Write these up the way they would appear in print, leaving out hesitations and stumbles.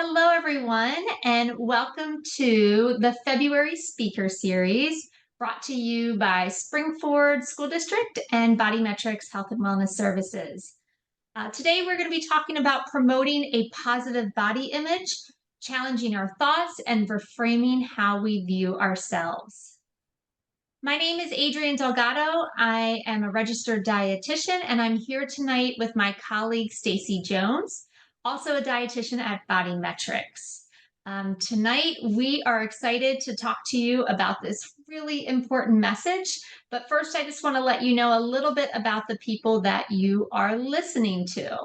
Hello, everyone, and welcome to the February Speaker Series brought to you by Springford School District and Body Metrics Health and Wellness Services. Today, we're going to be talking about promoting a positive body image, challenging our thoughts, and reframing how we view ourselves. My name is Adrienne Delgado. I am a registered dietitian, and I'm here tonight with my colleague, Stacy Jones, also a dietitian at Body Metrics. Tonight, we are excited to talk to you about this really important message. But first, I just want to let you know a little bit about the people that you are listening to.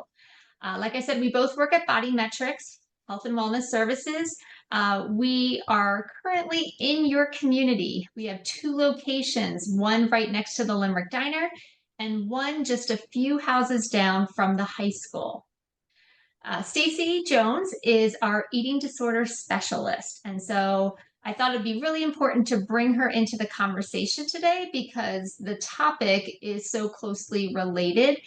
Like I said, we both work at Body Metrics Health and Wellness Services. We are currently in your community. We have 2 locations, one right next to the Limerick Diner and one just a few houses down from the high school. Stacy Jones is our eating disorder specialist. And so I thought it'd be really important to bring her into the conversation today because the topic is so closely related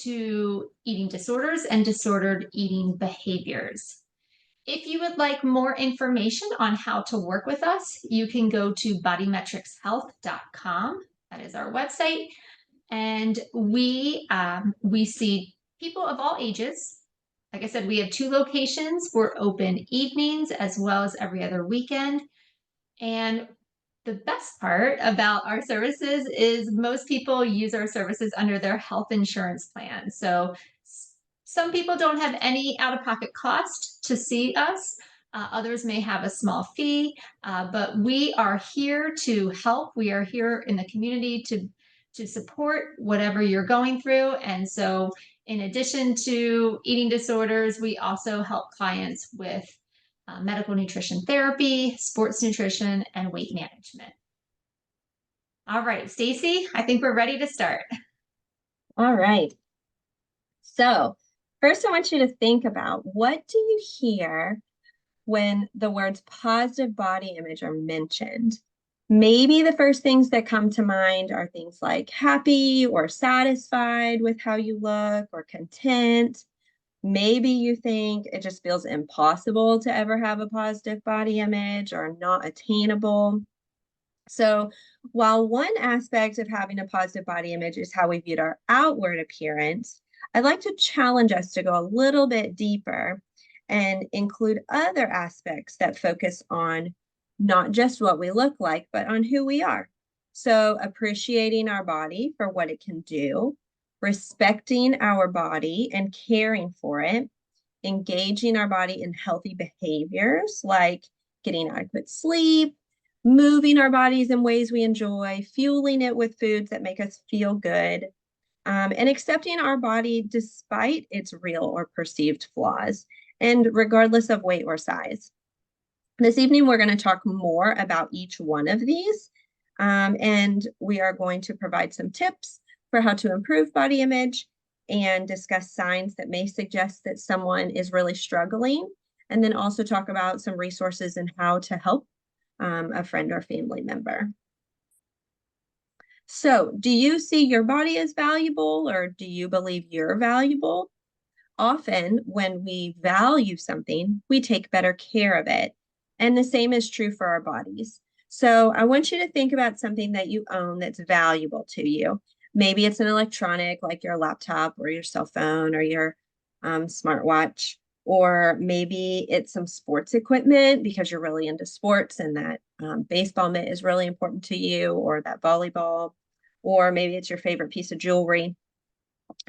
to eating disorders and disordered eating behaviors. If you would like more information on how to work with us, you can go to bodymetricshealth.com. That is our website. And we see people of all ages. Like I said, we have 2 locations. We're open evenings as well as every other weekend. And the best part about our services is most people use our services under their health insurance plan. So some people don't have any out-of-pocket cost to see us. Others may have a small fee, but we are here to help. We are here in the community to support whatever you're going through. And so in addition to eating disorders, we also help clients with medical nutrition therapy, sports nutrition, and weight management. All right, Stacy, I think we're ready to start. All right. So first I want you to think about, what do you hear when the words positive body image are mentioned? Maybe the first things that come to mind are things like happy or satisfied with how you look or content. Maybe you think it just feels impossible to ever have a positive body image or not attainable. So while one aspect of having a positive body image is how we viewed our outward appearance, I'd like to challenge us to go a little bit deeper and include other aspects that focus on not just what we look like, but on who we are. So appreciating our body for what it can do, respecting our body and caring for it, engaging our body in healthy behaviors like getting adequate sleep, moving our bodies in ways we enjoy, fueling it with foods that make us feel good, and accepting our body despite its real or perceived flaws, and regardless of weight or size. This evening, we're going to talk more about each one of these, and we are going to provide some tips for how to improve body image and discuss signs that may suggest that someone is really struggling, and then also talk about some resources and how to help a friend or family member. So, do you see your body as valuable, or do you believe you're valuable? Often, when we value something, we take better care of it. And the same is true for our bodies. So, I want you to think about something that you own that's valuable to you. Maybe it's an electronic like your laptop or your cell phone or your smartwatch. Or maybe it's some sports equipment because you're really into sports and that baseball mitt is really important to you, or that volleyball, or maybe it's your favorite piece of jewelry.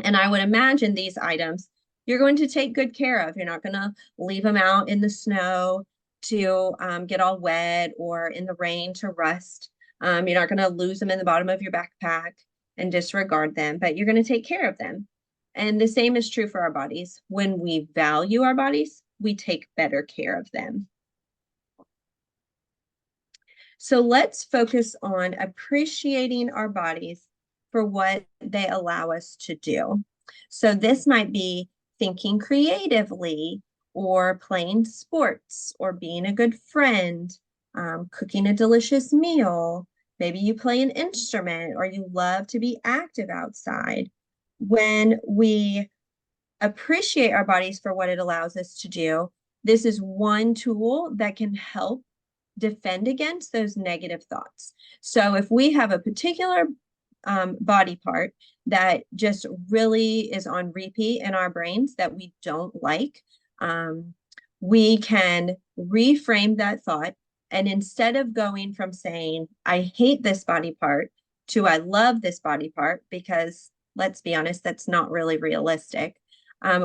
And I would imagine these items you're going to take good care of. You're not going to leave them out in the snow to get all wet or in the rain to rust. You're not going to lose them in the bottom of your backpack and disregard them, but you're going to take care of them. And the same is true for our bodies. When we value our bodies, we take better care of them. So let's focus on appreciating our bodies for what they allow us to do. So this might be thinking creatively, or playing sports, or being a good friend, cooking a delicious meal. Maybe you play an instrument, or you love to be active outside. When we appreciate our bodies for what it allows us to do, this is one tool that can help defend against those negative thoughts. So if we have a particular body part that just really is on repeat in our brains that we don't like, we can reframe that thought. And instead of going from saying, I hate this body part, to I love this body part, because let's be honest, that's not really realistic.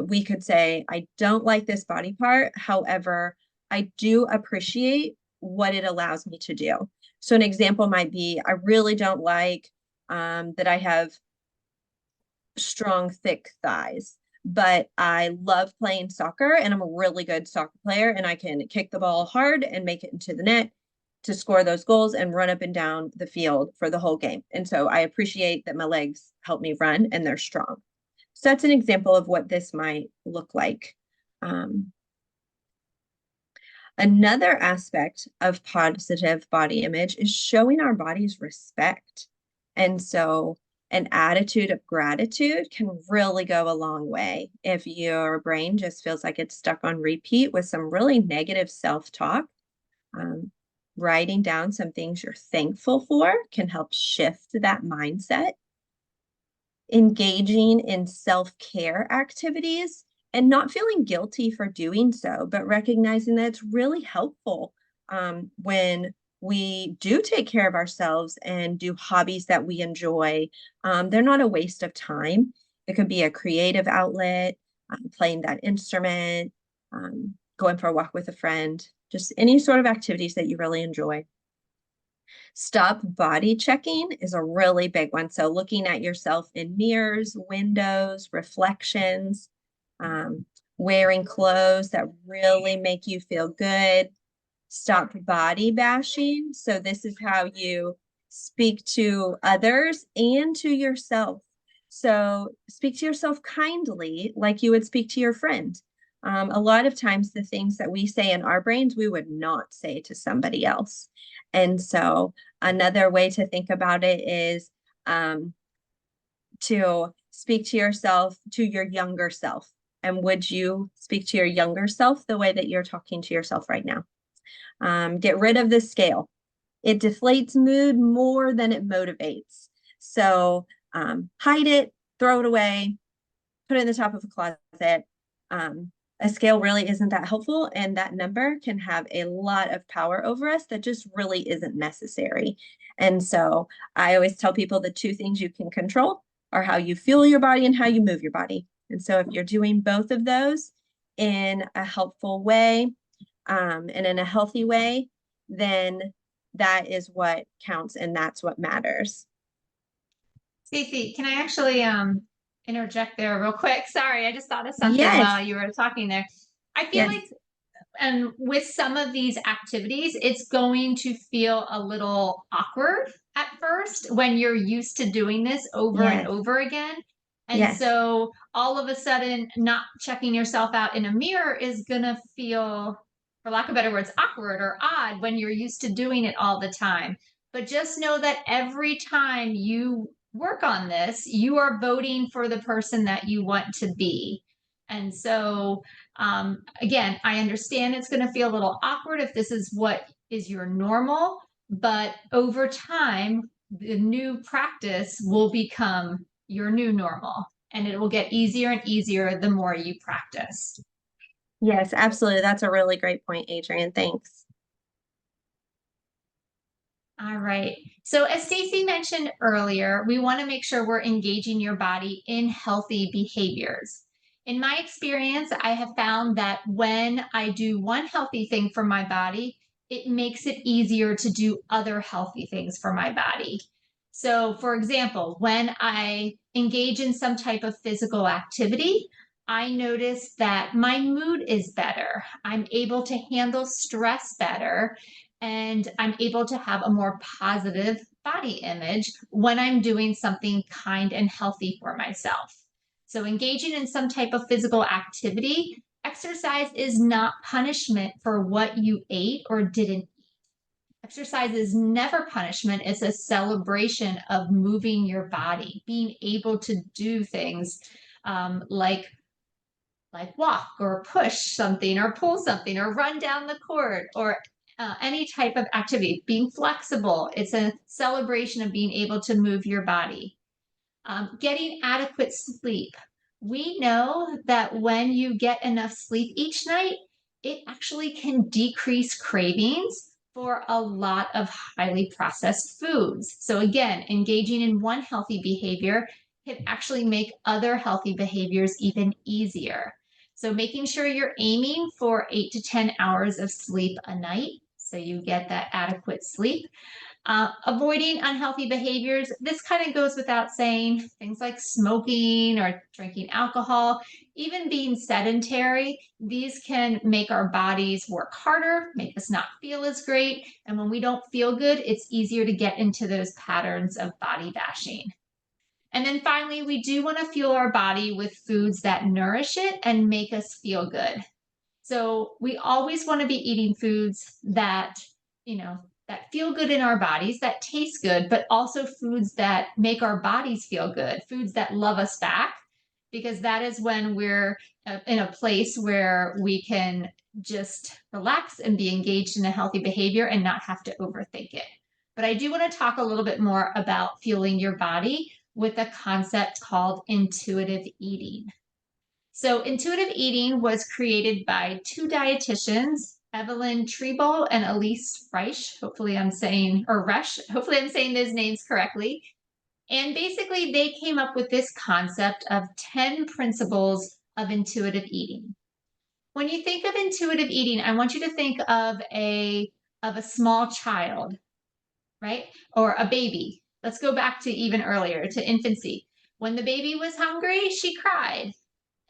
We could say, I don't like this body part. However, I do appreciate what it allows me to do. So an example might be, I really don't like that I have strong, thick thighs, but I love playing soccer and I'm a really good soccer player and I can kick the ball hard and make it into the net to score those goals and run up and down the field for the whole game. And so I appreciate that my legs help me run and they're strong. So that's an example of what this might look like. Another aspect of positive body image is showing our bodies respect. And so an attitude of gratitude can really go a long way. If your brain just feels like it's stuck on repeat with some really negative self-talk, writing down some things you're thankful for can help shift that mindset. Engaging in self-care activities and not feeling guilty for doing so, but recognizing that it's really helpful when we do take care of ourselves and do hobbies that we enjoy. They're not a waste of time. It could be a creative outlet, playing that instrument, going for a walk with a friend, just any sort of activities that you really enjoy. Stop body checking is a really big one. So looking at yourself in mirrors, windows, reflections, wearing clothes that really make you feel good. Stop body bashing. So this is how you speak to others and to yourself. So speak to yourself kindly, like you would speak to your friend. A lot of times the things that we say in our brains, we would not say to somebody else. And so another way to think about it is to speak to yourself, to your younger self. And would you speak to your younger self the way that you're talking to yourself right now? Get rid of the scale. It deflates mood more than it motivates. So hide it, throw it away, put it in the top of a closet. A scale really isn't that helpful, and that number can have a lot of power over us that just really isn't necessary. And so I always tell people the two things you can control are how you feel your body and how you move your body. And so if you're doing both of those in a helpful way and in a healthy way, then that is what counts and that's what matters. Stacey, can I actually interject there real quick? Sorry, I just thought of something Yes. while you were talking there. I feel Yes. like, and with some of these activities, it's going to feel a little awkward at first when you're used to doing this over and Yes. over again. And Yes. so all of a sudden, not checking yourself out in a mirror is going to feel, for lack of better words, awkward or odd when you're used to doing it all the time. But just know that every time you work on this, you are voting for the person that you want to be. And so, again, I understand it's going to feel a little awkward if this is what is your normal, but over time, the new practice will become your new normal, and it will get easier and easier the more you practice. Yes, absolutely. That's a really great point, Adrienne. Thanks. All right. So as Stacey mentioned earlier, we want to make sure we're engaging your body in healthy behaviors. In my experience, I have found that when I do one healthy thing for my body, it makes it easier to do other healthy things for my body. So, for example, when I engage in some type of physical activity, I notice that my mood is better. I'm able to handle stress better, and I'm able to have a more positive body image when I'm doing something kind and healthy for myself. So, engaging in some type of physical activity, exercise is not punishment for what you ate or didn't eat. Exercise is never punishment, it's a celebration of moving your body, being able to do things like like walk or push something or pull something or run down the court or any type of activity. Being flexible, it's a celebration of being able to move your body. Getting adequate sleep. We know that when you get enough sleep each night, it actually can decrease cravings for a lot of highly processed foods. So, again, engaging in one healthy behavior can actually make other healthy behaviors even easier. So, making sure you're aiming for 8 to 10 hours of sleep a night so you get that adequate sleep. Avoiding unhealthy behaviors. This kind of goes without saying. Things like smoking or drinking alcohol, even being sedentary, these can make our bodies work harder, make us not feel as great. And when we don't feel good, it's easier to get into those patterns of body bashing. And then finally, we do want to fuel our body with foods that nourish it and make us feel good. So we always want to be eating foods that, that feel good in our bodies, that taste good, but also foods that make our bodies feel good, foods that love us back, because that is when we're in a place where we can just relax and be engaged in a healthy behavior and not have to overthink it. But I do want to talk a little bit more about fueling your body with a concept called intuitive eating. So, intuitive eating was created by two dietitians, Evelyn Tribal and Elise Reich. Hopefully, I'm saying, or Resch, hopefully, I'm saying those names correctly. And basically, they came up with this concept of 10 principles of intuitive eating. When you think of intuitive eating, I want you to think of a small child, right? Or a baby. Let's go back to even earlier, to infancy. When the baby was hungry, she cried.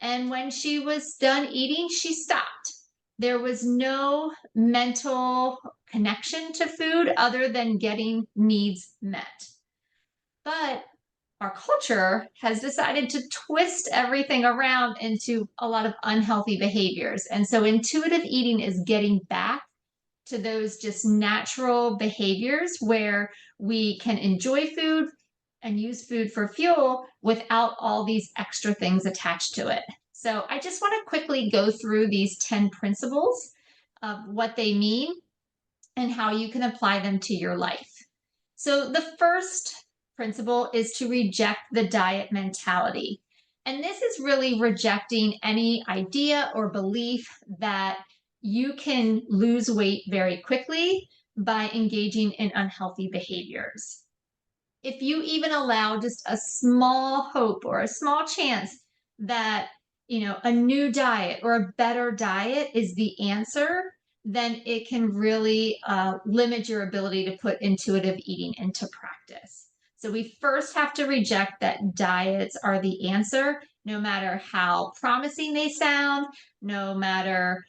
And when she was done eating, she stopped. There was no mental connection to food other than getting needs met. But our culture has decided to twist everything around into a lot of unhealthy behaviors. And so intuitive eating is getting back to those just natural behaviors where we can enjoy food and use food for fuel without all these extra things attached to it. So I just want to quickly go through these 10 principles of what they mean and how you can apply them to your life. So the first principle is to reject the diet mentality. And this is really rejecting any idea or belief that you can lose weight very quickly by engaging in unhealthy behaviors. If you even allow just a small hope or a small chance that, a new diet or a better diet is the answer, then it can really limit your ability to put intuitive eating into practice. So we first have to reject that diets are the answer, no matter how promising they sound, no matter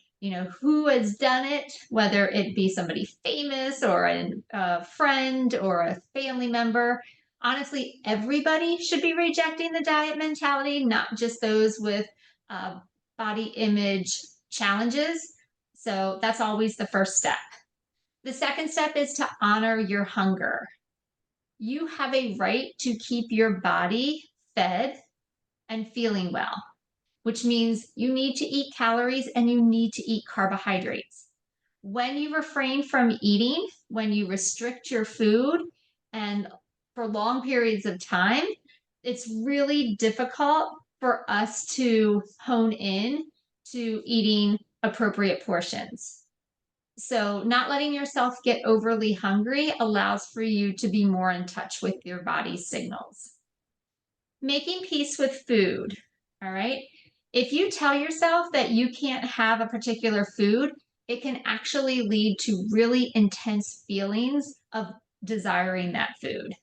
who has done it, whether it be somebody famous or a friend or a family member. Honestly, everybody should be rejecting the diet mentality, not just those with uh, body image challenges. So that's always the first step. The second step is to honor your hunger. You have a right to keep your body fed and feeling well, which means you need to eat calories and you need to eat carbohydrates. When you refrain from eating, when you restrict your food, and for long periods of time, it's really difficult for us to hone in to eating appropriate portions. So, not letting yourself get overly hungry allows for you to be more in touch with your body's signals. Making peace with food, all right? If you tell yourself that you can't have a particular food, it can actually lead to really intense feelings of desiring that food.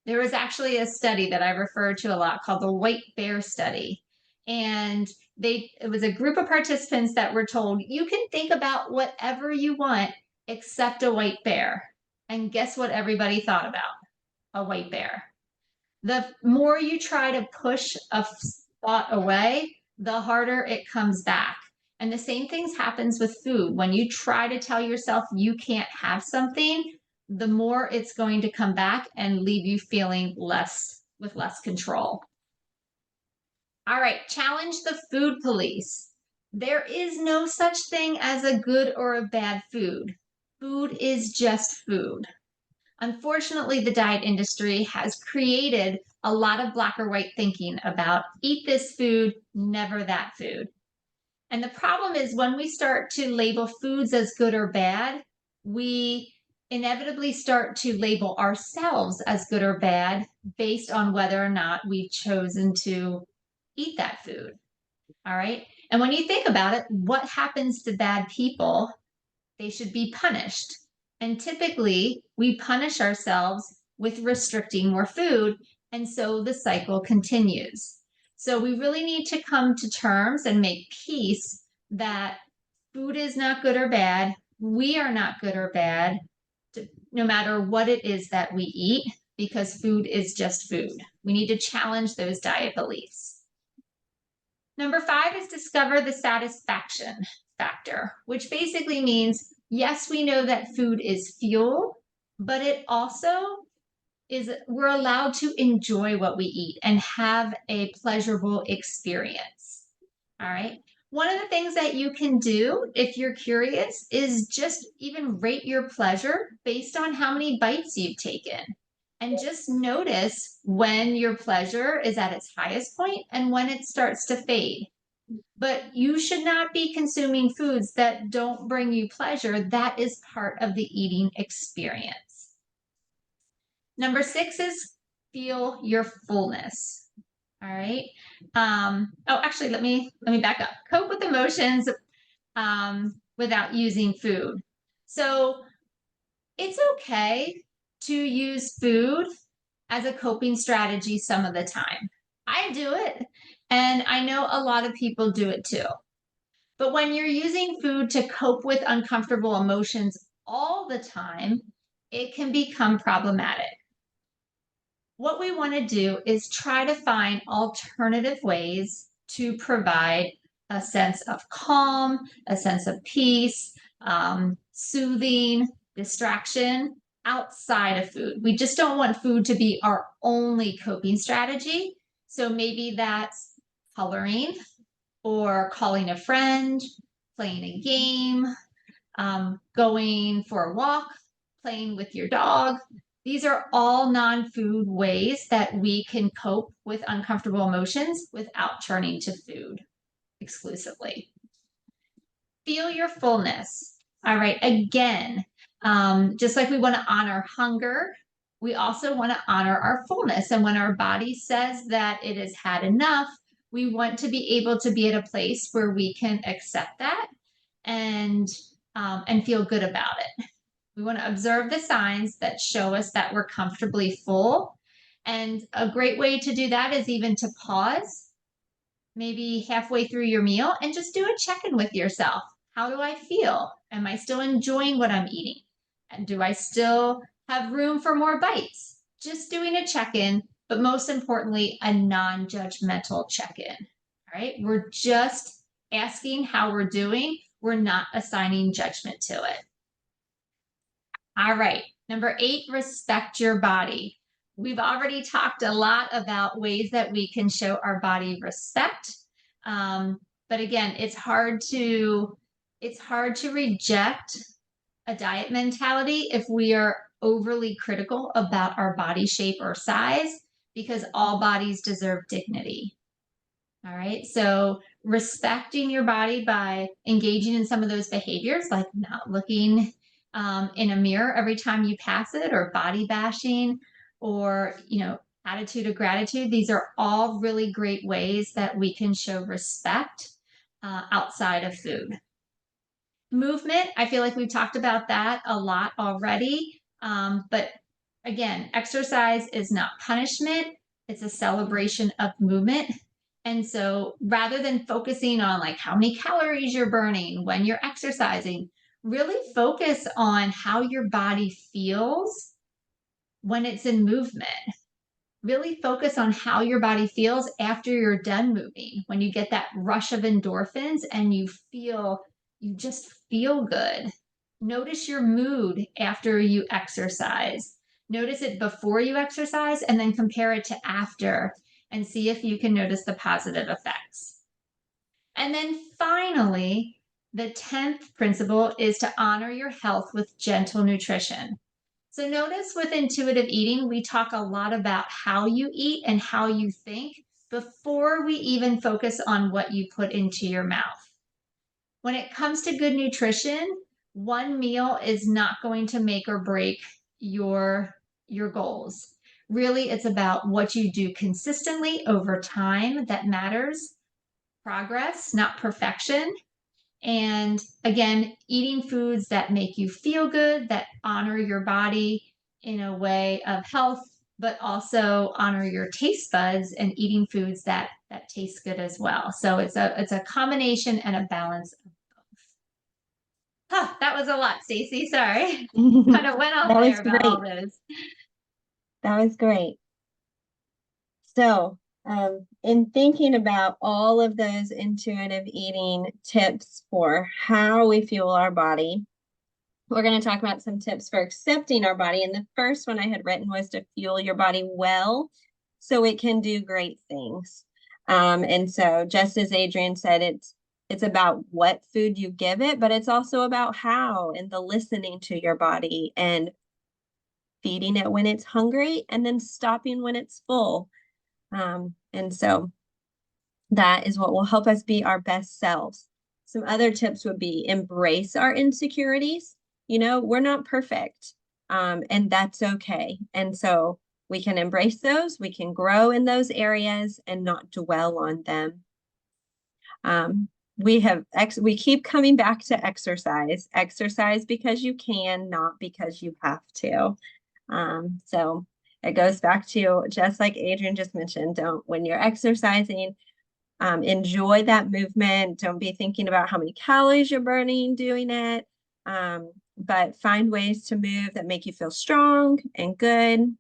There was actually a study that I refer to a lot called the White Bear Study. And it was a group of participants that were told, you can think about whatever you want except a white bear. And guess what everybody thought about? A white bear. The more you try to push a thought away, the harder it comes back. And the same thing happens with food. When you try to tell yourself you can't have something, the more it's going to come back and leave you feeling with less control. All right, challenge the food police. There is no such thing as a good or a bad food. Food is just food. Unfortunately, the diet industry has created a lot of black or white thinking about eat this food, never that food. And the problem is when we start to label foods as good or bad, we inevitably start to label ourselves as good or bad based on whether or not we've chosen to eat that food. All right. And when you think about it, what happens to bad people? They should be punished. And typically, we punish ourselves with restricting more food. And so the cycle continues. So we really need to come to terms and make peace that food is not good or bad. We are not good or bad, no matter what it is that we eat, because food is just food. We need to challenge those diet beliefs. Number 5 is discover the satisfaction factor, which basically means, yes, we know that food is fuel, but it also is we're allowed to enjoy what we eat and have a pleasurable experience. All right. One of the things that you can do if you're curious is just even rate your pleasure based on how many bites you've taken. And just notice when your pleasure is at its highest point and when it starts to fade. But you should not be consuming foods that don't bring you pleasure. That is part of the eating experience. Number 6 is feel your fullness. All right. Actually, let me back up. Cope with emotions without using food. So it's okay to use food as a coping strategy some of the time. I do it, and I know a lot of people do it too. But when you're using food to cope with uncomfortable emotions all the time, it can become problematic. What we want to do is try to find alternative ways to provide a sense of calm, a sense of peace, soothing, distraction outside of food. We just don't want food to be our only coping strategy. So maybe that's coloring or calling a friend, playing a game, going for a walk, playing with your dog. These are all non-food ways that we can cope with uncomfortable emotions without turning to food exclusively. Feel your fullness. All right, again, just like we want to honor hunger, we also want to honor our fullness. And when our body says that it has had enough, we want to be able to be at a place where we can accept that and feel good about it. We want to observe the signs that show us that we're comfortably full. And a great way to do that is even to pause, maybe halfway through your meal, and just do a check-in with yourself. How do I feel? Am I still enjoying what I'm eating? And do I still have room for more bites? Just doing a check-in, but most importantly, a non-judgmental check-in. All right, we're just asking how we're doing. We're not assigning judgment to it. All right, number 8, respect your body. We've already talked a lot about ways that we can show our body respect. But again, it's hard to reject a diet mentality if we are overly critical about our body shape or size, because all bodies deserve dignity. All right, so respecting your body by engaging in some of those behaviors, like not looking in a mirror every time you pass it, or body bashing, or attitude of gratitude. These are all really great ways that we can show respect outside of food. Movement, I feel like we've talked about that a lot already, but again, exercise is not punishment. It's a celebration of movement. And so rather than focusing on like how many calories you're burning when you're exercising, really focus on how your body feels when it's in movement. Really focus on how your body feels after you're done moving, when you get that rush of endorphins and you just feel good. Notice your mood after you exercise. Notice it before you exercise and then compare it to after. and see if you can notice the positive effects. And then finally, the 10th principle is to honor your health with gentle nutrition. So notice with intuitive eating, we talk a lot about how you eat and how you think before we even focus on what you put into your mouth. When it comes to good nutrition, one meal is not going to make or break your goals. Really, it's about what you do consistently over time that matters. Progress, not perfection. And again, eating foods that make you feel good, that honor your body in a way of health, but also honor your taste buds, and eating foods that taste good as well. So it's a combination and a balance of both. Huh, that was a lot, Stacy. Sorry. Kind of went on That was there about great. all those. That was great. So, in thinking about all of those intuitive eating tips for how we fuel our body, we're going to talk about some tips for accepting our body. And the first one I had written was to fuel your body well so it can do great things. And so, just as Adrienne said, it's about what food you give it, but it's also about how, and the listening to your body and feeding it when it's hungry and then stopping when it's full. And so that is what will help us be our best selves. Some other tips would be embrace our insecurities. You know, we're not perfect, and that's okay. And so we can embrace those, we can grow in those areas and not dwell on them. We keep coming back to exercise. Exercise because you can, not because you have to. So it goes back to just like Adrienne just mentioned, when you're exercising, enjoy that movement. Don't be thinking about how many calories you're burning doing it, but find ways to move that make you feel strong and good.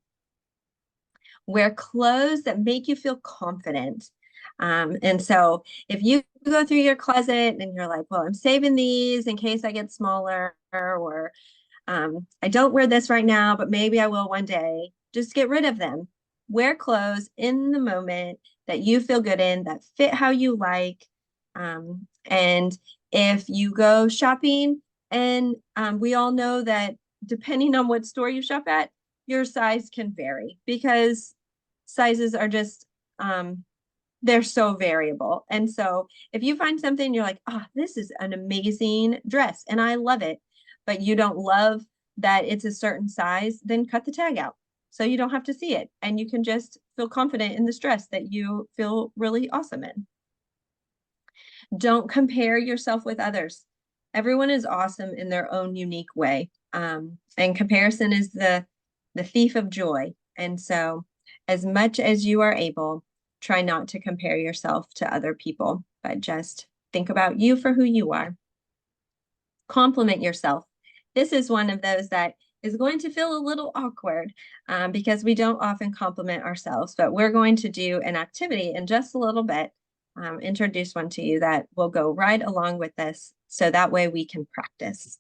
Wear clothes that make you feel confident. And so if you go through your closet and you're like, well, I'm saving these in case I get smaller, or I don't wear this right now, but maybe I will one day, just get rid of them. Wear clothes in the moment that you feel good in, that fit how you like. And if you go shopping, and we all know that depending on what store you shop at, your size can vary, because sizes are just, they're so variable. And so if you find something, you're like, oh, this is an amazing dress and I love it, but you don't love that it's a certain size, then cut the tag out so you don't have to see it. And you can just feel confident in this dress that you feel really awesome in. Don't compare yourself with others. Everyone is awesome in their own unique way. And comparison is the thief of joy. And so as much as you are able, try not to compare yourself to other people, but just think about you for who you are. Compliment yourself. This is one of those that is going to feel a little awkward, because we don't often compliment ourselves, but we're going to do an activity in just a little bit, introduce one to you that will go right along with this, so that way we can practice.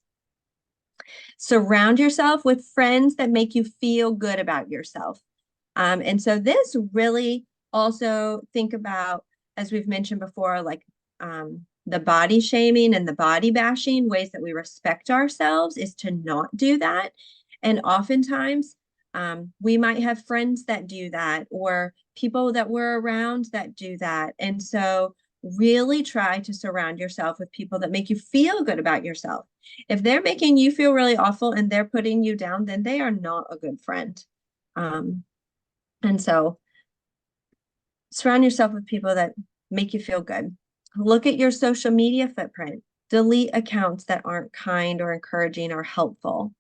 Surround yourself with friends that make you feel good about yourself. And so this really also think about, as we've mentioned before, like the body shaming and the body bashing. Ways that we respect ourselves is to not do that. And oftentimes we might have friends that do that, or people that we're around that do that. And so really try to surround yourself with people that make you feel good about yourself. If they're making you feel really awful and they're putting you down, then they are not a good friend. And so surround yourself with people that make you feel good. Look at your social media footprint. Delete accounts that aren't kind or encouraging or helpful.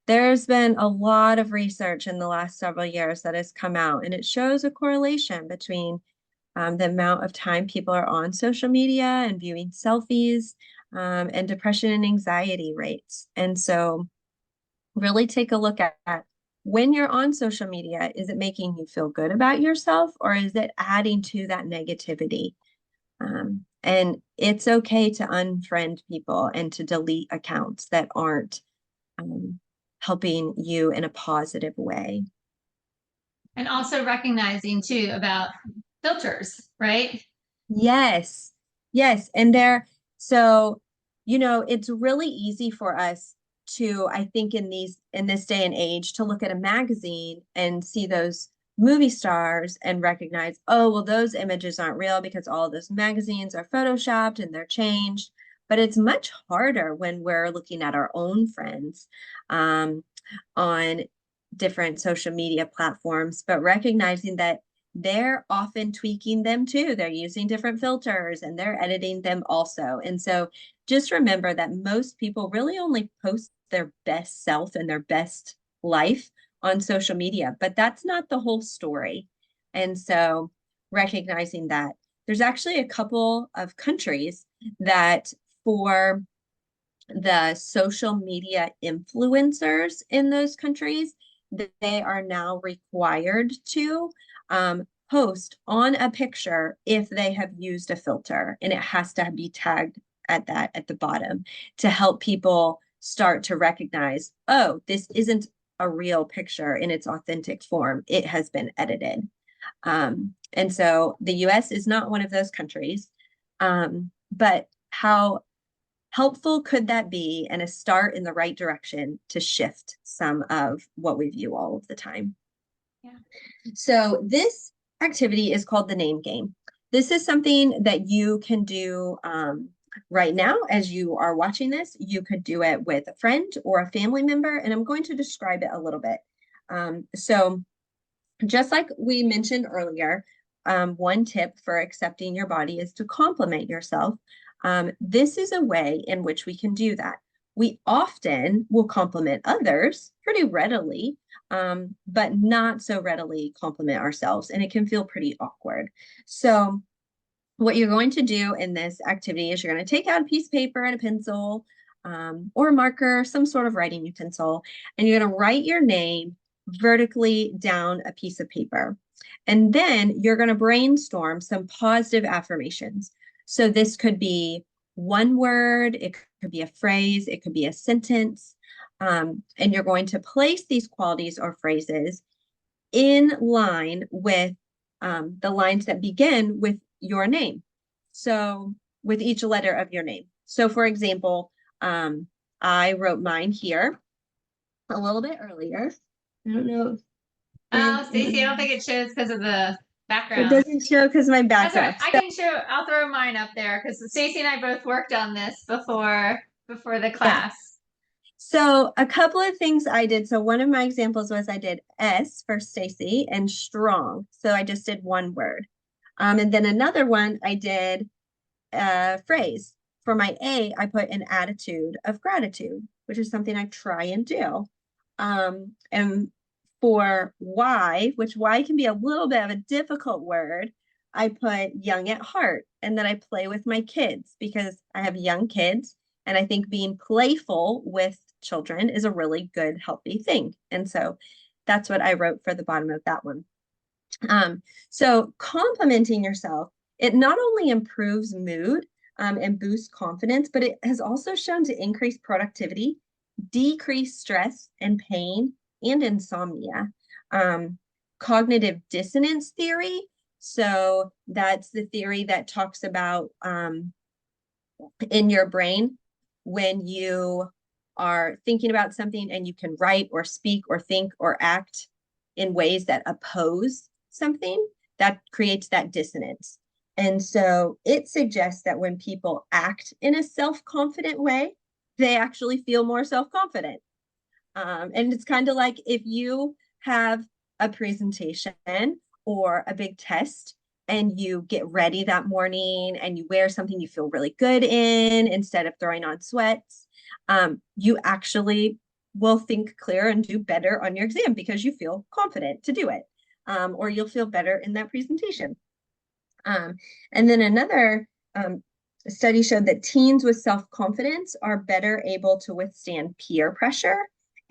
There's been a lot of research in the last several years that has come out, and it shows a correlation between the amount of time people are on social media and viewing selfies, and depression and anxiety rates. And so really take a look at when you're on social media, is it making you feel good about yourself, or is it adding to that negativity? And it's okay to unfriend people and to delete accounts that aren't helping you in a positive way. And also recognizing too about filters, right? Yes. Yes. And so, it's really easy for us to, I think in this day and age, to look at a magazine and see those movie stars and recognize, oh, well, those images aren't real because all of those magazines are photoshopped and they're changed. But it's much harder when we're looking at our own friends on different social media platforms, but recognizing that they're often tweaking them too. They're using different filters and they're editing them also. And so just remember that most people really only post their best self and their best life on social media, but that's not the whole story. And so recognizing that there's actually a couple of countries that for the social media influencers in those countries, they are now required to post on a picture if they have used a filter, and it has to be tagged at the bottom to help people start to recognize, oh, this isn't a real picture in its authentic form. It has been edited. And so the US is not one of those countries. But how helpful could that be, and a start in the right direction to shift some of what we view all of the time? Yeah. So this activity is called the name game. This is something that you can do right now as you are watching this. You could do it with a friend or a family member, and I'm going to describe it a little bit. So just like we mentioned earlier, one tip for accepting your body is to compliment yourself. This is a way in which we can do that. We often will compliment others pretty readily, but not so readily compliment ourselves, and it can feel pretty awkward. So what you're going to do in this activity is you're going to take out a piece of paper and a pencil, or a marker, some sort of writing utensil, and you're going to write your name vertically down a piece of paper. And then you're going to brainstorm some positive affirmations. So this could be one word, it could be a phrase, it could be a sentence. And you're going to place these qualities or phrases in line with the lines that begin with your name. So with each letter of your name. So for example, I wrote mine here a little bit earlier. I don't know. Oh, Stacy, I don't think it shows because of the It background. doesn't show because of my That's all right. background. I can show, I'll throw mine up there because Stacy and I both worked on this before the Yeah. class. So a couple of things I did. So one of my examples was I did S for Stacy and strong. So I just did one word. And then another one I did a phrase. For my A, I put an attitude of gratitude, which is something I try and do. And for Y, which Y can be a little bit of a difficult word, I put young at heart, and then I play with my kids because I have young kids. And I think being playful with children is a really good, healthy thing. And so that's what I wrote for the bottom of that one. So complimenting yourself, it not only improves mood and boosts confidence, but it has also shown to increase productivity, decrease stress and pain, and insomnia. Cognitive dissonance theory. So that's the theory that talks about in your brain when you are thinking about something and you can write or speak or think or act in ways that oppose something, that creates that dissonance. And so it suggests that when people act in a self-confident way, they actually feel more self-confident. And it's kind of like if you have a presentation or a big test and you get ready that morning and you wear something you feel really good in instead of throwing on sweats, you actually will think clear and do better on your exam because you feel confident to do it, or you'll feel better in that presentation. And then another study showed that teens with self-confidence are better able to withstand peer pressure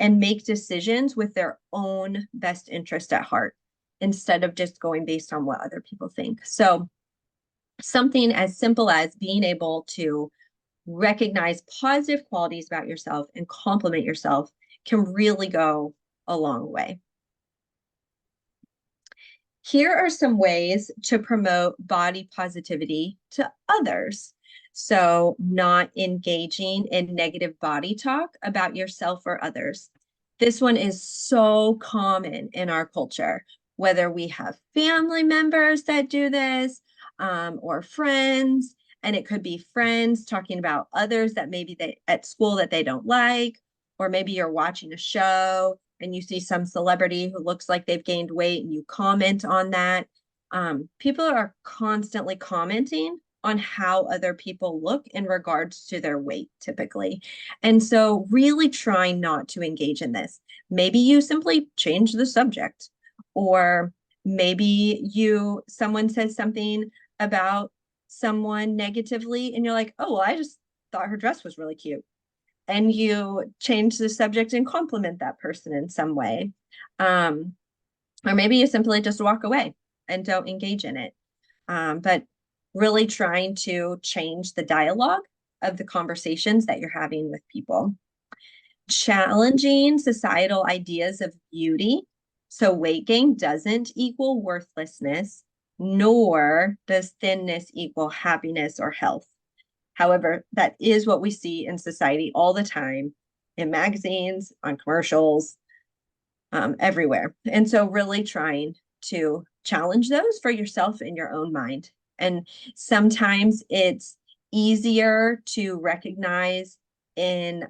and make decisions with their own best interest at heart instead of just going based on what other people think. So something as simple as being able to recognize positive qualities about yourself and compliment yourself can really go a long way. Here are some ways to promote body positivity to others. So, not engaging in negative body talk about yourself or others. This one is so common in our culture, whether we have family members that do this or friends. And it could be friends talking about others that maybe they at school that they don't like, or maybe you're watching a show and you see some celebrity who looks like they've gained weight and you comment on that. People are constantly commenting on how other people look in regards to their weight typically. And so really trying not to engage in this. Maybe you simply change the subject, or maybe someone says something about someone negatively and you're like, oh, well, I just thought her dress was really cute, and you change the subject and compliment that person in some way. Or maybe you simply just walk away and don't engage in it. But really trying to change the dialogue of the conversations that you're having with people. Challenging societal ideas of beauty. So weight gain doesn't equal worthlessness, nor does thinness equal happiness or health. However, that is what we see in society all the time, in magazines, on commercials, everywhere. And so really trying to challenge those for yourself in your own mind. And sometimes it's easier to recognize in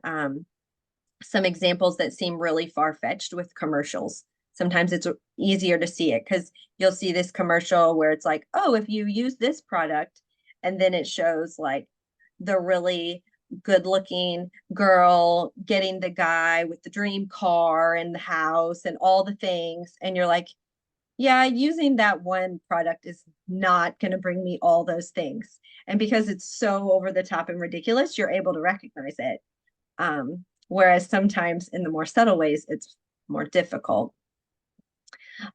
some examples that seem really far-fetched with commercials. Sometimes it's easier to see it because you'll see this commercial where it's like, oh, if you use this product, and then it shows like the really good looking girl getting the guy with the dream car and the house and all the things. And you're like, yeah, using that one product is not going to bring me all those things. And because it's so over the top and ridiculous, you're able to recognize it. Whereas sometimes in the more subtle ways, it's more difficult.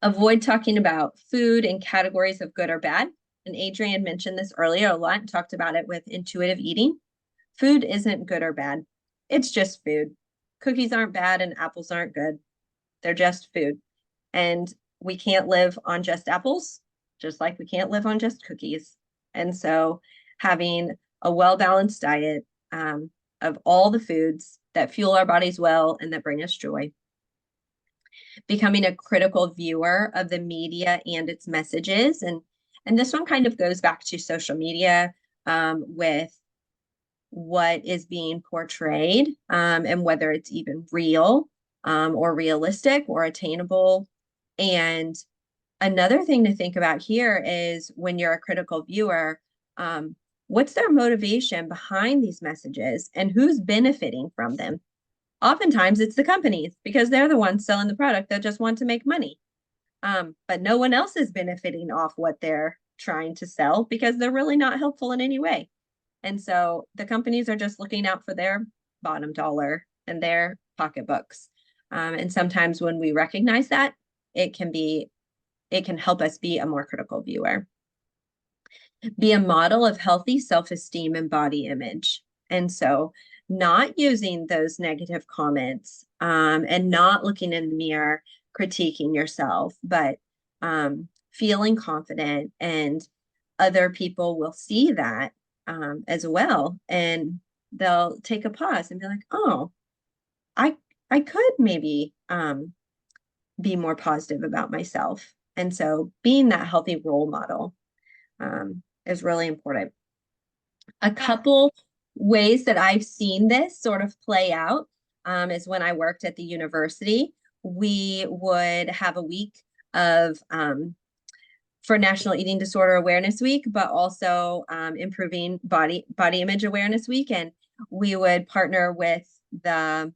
Avoid talking about food in categories of good or bad. And Adrienne mentioned this earlier a lot and talked about it with intuitive eating. Food isn't good or bad. It's just food. Cookies aren't bad and apples aren't good. They're just food. And we can't live on just apples, just like we can't live on just cookies. And so having a well-balanced diet of all the foods that fuel our bodies well and that bring us joy. Becoming a critical viewer of the media and its messages. And this one kind of goes back to social media with what is being portrayed and whether it's even real or realistic or attainable. And another thing to think about here is when you're a critical viewer, what's their motivation behind these messages and who's benefiting from them? Oftentimes it's the companies because they're the ones selling the product that just want to make money. But no one else is benefiting off what they're trying to sell because they're really not helpful in any way. And so the companies are just looking out for their bottom dollar and their pocketbooks. And sometimes when we recognize that, it can help us be a more critical viewer. Be a model of healthy self-esteem and body image. And so not using those negative comments and not looking in the mirror, critiquing yourself, but feeling confident, and other people will see that as well. And they'll take a pause and be like, oh, I could maybe be more positive about myself. And so being that healthy role model is really important. A couple ways that I've seen this sort of play out is when I worked at the university. We would have a week of for National Eating Disorder Awareness Week, but also improving body image awareness week. And we would partner with the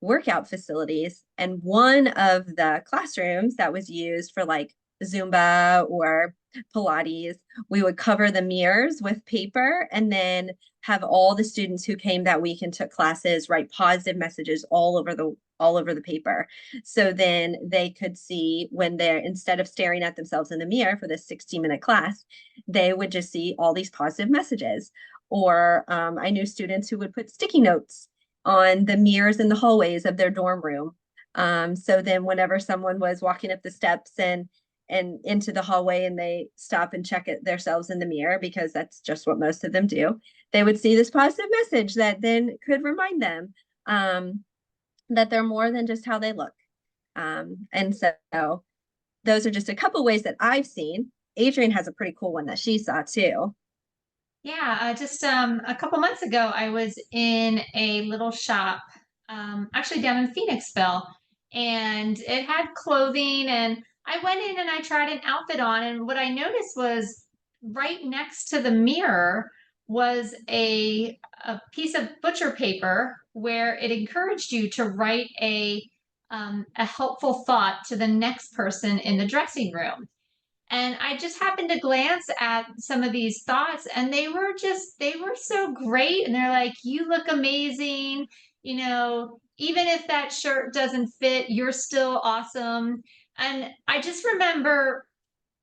workout facilities. And one of the classrooms that was used for like Zumba or Pilates, we would cover the mirrors with paper and then have all the students who came that week and took classes write positive messages all over the paper. So then they could see when they're, instead of staring at themselves in the mirror for this 60-minute class, they would just see all these positive messages. Or I knew students who would put sticky notes on the mirrors in the hallways of their dorm room So then whenever someone was walking up the steps and into the hallway and they stop and check it themselves in the mirror, because that's just what most of them do, they would see this positive message that then could remind them that they're more than just how they look. And so those are just a couple ways that I've seen. Adrienne has a pretty cool one that she saw too. Yeah, just a couple months ago, I was in a little shop, actually down in Phoenixville, and it had clothing. And I went in and I tried an outfit on, and what I noticed was right next to the mirror was a piece of butcher paper where it encouraged you to write a helpful thought to the next person in the dressing room. And I just happened to glance at some of these thoughts, and they were so great. And they're like, you look amazing. Even if that shirt doesn't fit, you're still awesome. And I just remember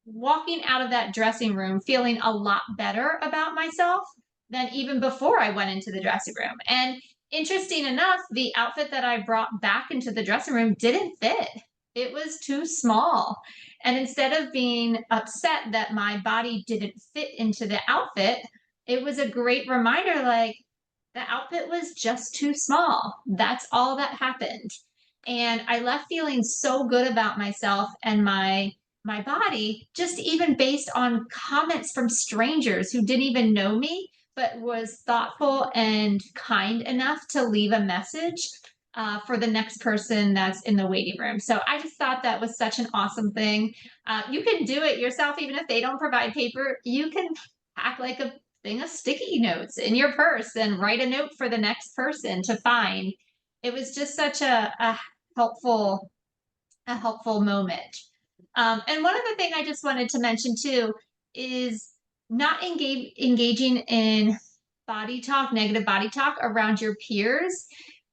walking out of that dressing room feeling a lot better about myself than even before I went into the dressing room. And interesting enough, the outfit that I brought back into the dressing room didn't fit. It was too small. And instead of being upset that my body didn't fit into the outfit, it was a great reminder like, the outfit was just too small. That's all that happened. And I left feeling so good about myself and my body, just even based on comments from strangers who didn't even know me, but was thoughtful and kind enough to leave a message for the next person that's in the waiting room. So I just thought that was such an awesome thing. You can do it yourself, even if they don't provide paper. You can pack like a thing of sticky notes in your purse and write a note for the next person to find. It was just such helpful a helpful moment. And one other thing I just wanted to mention too is not engaging in body talk, negative body talk around your peers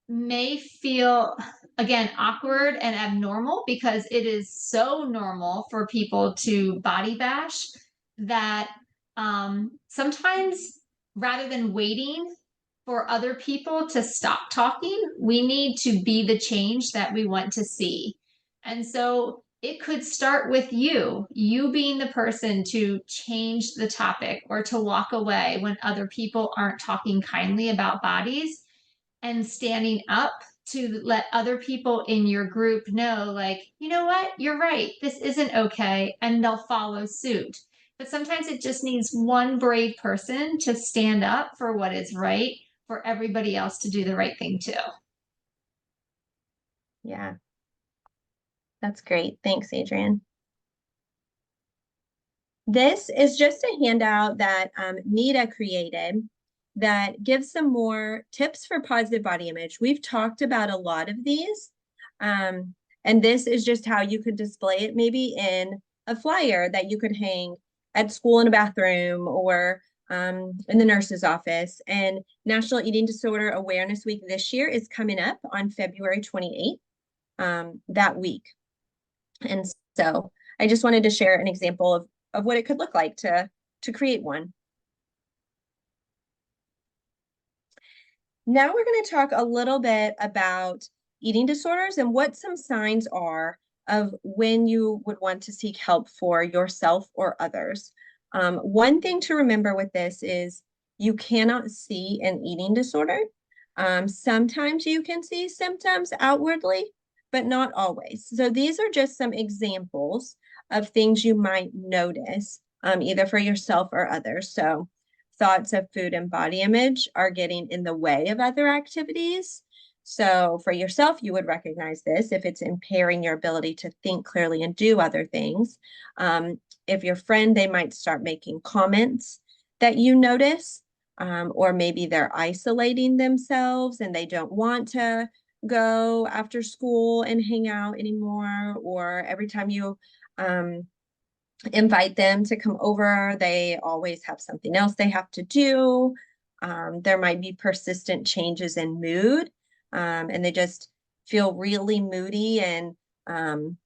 may feel, again, awkward and abnormal because it is so normal for people to body bash that sometimes rather than waiting for other people to stop talking, we need to be the change that we want to see. And so it could start with you being the person to change the topic or to walk away when other people aren't talking kindly about bodies, and standing up to let other people in your group know, like, you know what, you're right, this isn't okay, and they'll follow suit. But sometimes it just needs one brave person to stand up for what is right for everybody else to do the right thing too. Yeah, that's great. Thanks, Adrienne. This is just a handout that Nita created that gives some more tips for positive body image. We've talked about a lot of these, and this is just how you could display it maybe in a flyer that you could hang at school in a bathroom or in the nurse's office. And National Eating Disorder Awareness Week this year is coming up on February 28th, that week. And so I just wanted to share an example of what it could look like to create one. Now we're going to talk a little bit about eating disorders and what some signs are of when you would want to seek help for yourself or others. One thing to remember with this is you cannot see an eating disorder. Sometimes you can see symptoms outwardly, but not always. So these are just some examples of things you might notice, either for yourself or others. So thoughts of food and body image are getting in the way of other activities. So for yourself, you would recognize this if it's impairing your ability to think clearly and do other things. If your friend, they might start making comments that you notice, or maybe they're isolating themselves and they don't want to go after school and hang out anymore, or every time you invite them to come over, they always have something else they have to do. There might be persistent changes in mood, and they just feel really moody and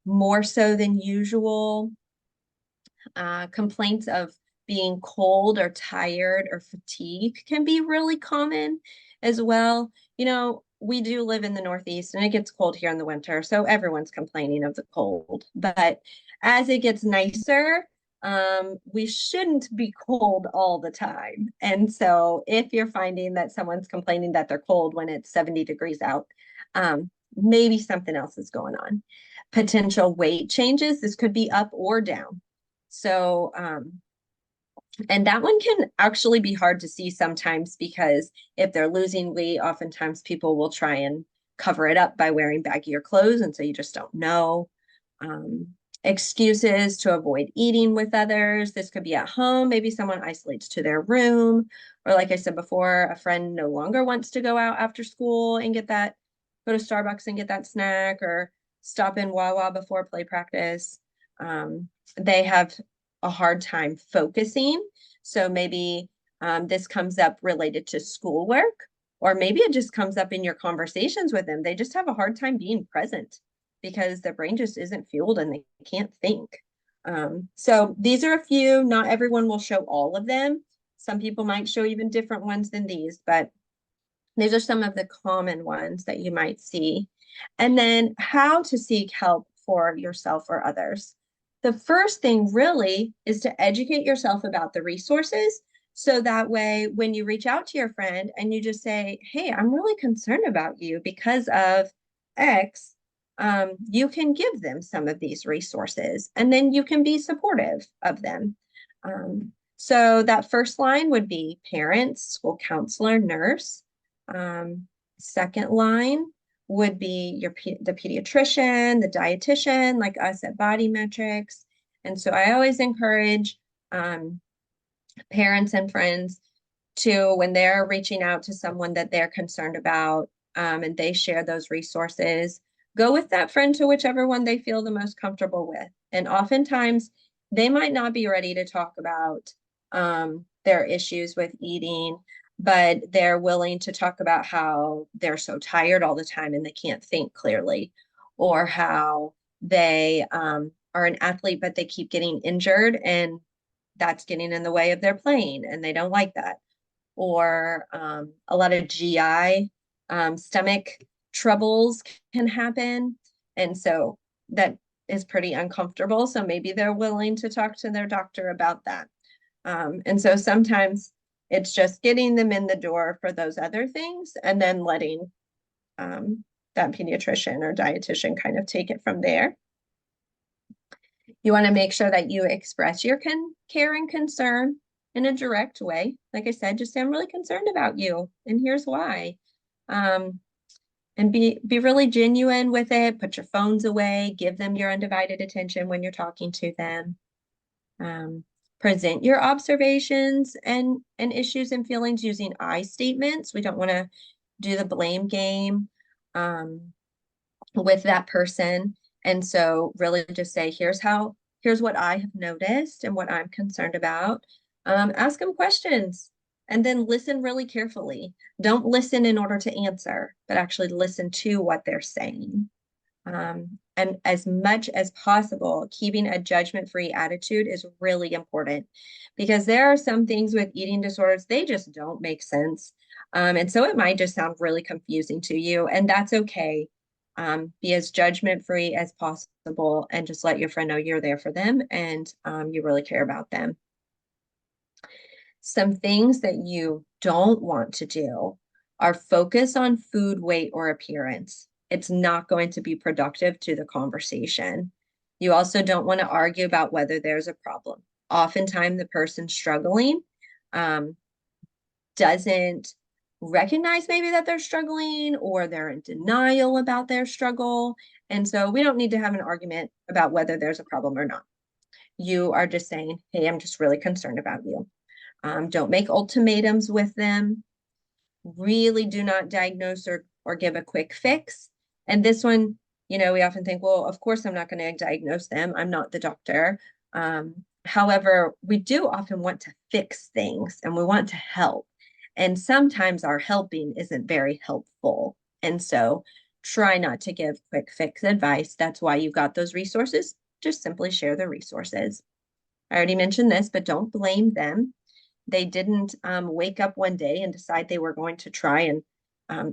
more so than usual. Complaints of being cold or tired or fatigue can be really common as well. we do live in the Northeast and it gets cold here in the winter, so everyone's complaining of the cold. But as it gets nicer, we shouldn't be cold all the time. And so if you're finding that someone's complaining that they're cold when it's 70 degrees out, maybe something else is going on. Potential weight changes, this could be up or down. So, and that one can actually be hard to see sometimes because if they're losing weight, oftentimes people will try and cover it up by wearing baggier clothes. And so you just don't know. Excuses to avoid eating with others. This could be at home. Maybe someone isolates to their room. Or like I said before, a friend no longer wants to go out after school and go to Starbucks and get that snack or stop in Wawa before play practice. They have a hard time focusing. So maybe this comes up related to schoolwork, or maybe it just comes up in your conversations with them. They just have a hard time being present because their brain just isn't fueled and they can't think. So these are a few. Not everyone will show all of them. Some people might show even different ones than these, but these are some of the common ones that you might see. And then how to seek help for yourself or others. The first thing really is to educate yourself about the resources. So that way, when you reach out to your friend and you just say, hey, I'm really concerned about you because of X, you can give them some of these resources and then you can be supportive of them. So that first line would be parents, school counselor, nurse. Second line would be the pediatrician, the dietitian, like us at Body Metrics. And so I always encourage parents and friends to, when they're reaching out to someone that they're concerned about, and they share those resources, go with that friend to whichever one they feel the most comfortable with. And oftentimes they might not be ready to talk about their issues with eating, but they're willing to talk about how they're so tired all the time and they can't think clearly, or how they are an athlete, but they keep getting injured and that's getting in the way of their playing and they don't like that. Or a lot of GI, stomach troubles can happen. And so that is pretty uncomfortable. So maybe they're willing to talk to their doctor about that. And so sometimes it's just getting them in the door for those other things and then letting that pediatrician or dietitian kind of take it from there. You want to make sure that you express your care and concern in a direct way. Like I said, just say, I'm really concerned about you, and here's why. And be really genuine with it. Put your phones away. Give them your undivided attention when you're talking to them. Present your observations and issues and feelings using I statements. We don't want to do the blame game with that person. And so really just say, here's what I have noticed and what I'm concerned about. Ask them questions and then listen really carefully. Don't listen in order to answer, but actually listen to what they're saying. And as much as possible, keeping a judgment-free attitude is really important because there are some things with eating disorders, they just don't make sense. And so it might just sound really confusing to you, and that's okay. Be as judgment-free as possible and just let your friend know you're there for them and you really care about them. Some things that you don't want to do are focus on food, weight, or appearance. It's not going to be productive to the conversation. You also don't want to argue about whether there's a problem. Oftentimes, the person struggling doesn't recognize maybe that they're struggling, or they're in denial about their struggle. And so we don't need to have an argument about whether there's a problem or not. You are just saying, hey, I'm just really concerned about you. Don't make ultimatums with them. Really do not diagnose or give a quick fix. And this one, we often think, well, of course, I'm not going to diagnose them. I'm not the doctor. However, we do often want to fix things and we want to help. And sometimes our helping isn't very helpful. And so try not to give quick fix advice. That's why you got those resources. Just simply share the resources. I already mentioned this, but don't blame them. They didn't wake up one day and decide they were going to try and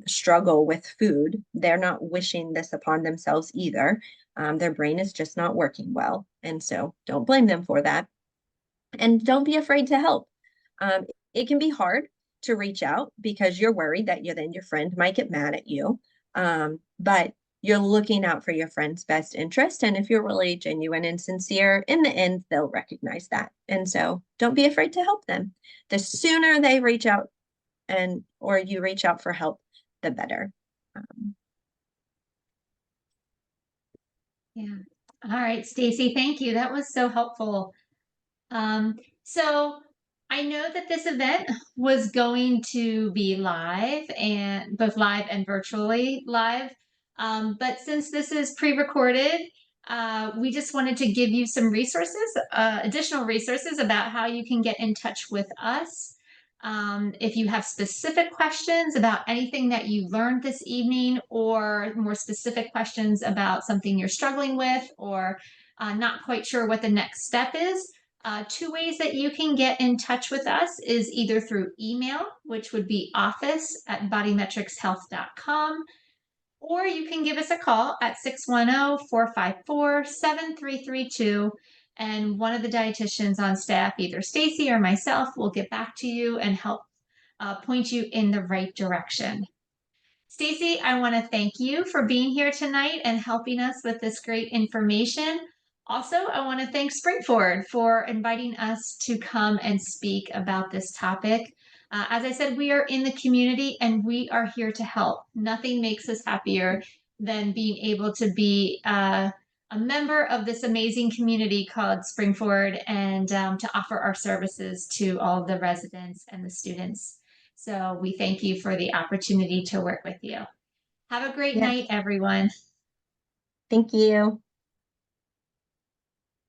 struggle with food, they're not wishing this upon themselves either. Their brain is just not working well. And so don't blame them for that. And don't be afraid to help. It can be hard to reach out because you're worried that then your friend might get mad at you. But you're looking out for your friend's best interest. And if you're really genuine and sincere, in the end, they'll recognize that. And so don't be afraid to help them. The sooner they reach out or you reach out for help, the better. Yeah. All right, Stacy, thank you. That was so helpful. So I know that this event was going to be live and both live and virtually live. But since this is pre-recorded, we just wanted to give you some resources, additional resources about how you can get in touch with us. If you have specific questions about anything that you learned this evening, or more specific questions about something you're struggling with, or not quite sure what the next step is, two ways that you can get in touch with us is either through email, which would be office@bodymetricshealth.com, or you can give us a call at 610-454-7332. And one of the dietitians on staff, either Stacy or myself, will get back to you and help point you in the right direction. Stacy, I want to thank you for being here tonight and helping us with this great information. Also, I want to thank Springford for inviting us to come and speak about this topic. As I said, we are in the community and we are here to help. Nothing makes us happier than being able to be a member of this amazing community called Springford, and to offer our services to all of the residents and the students. So we thank you for the opportunity to work with you. Have a great Yes, night, everyone. thank you.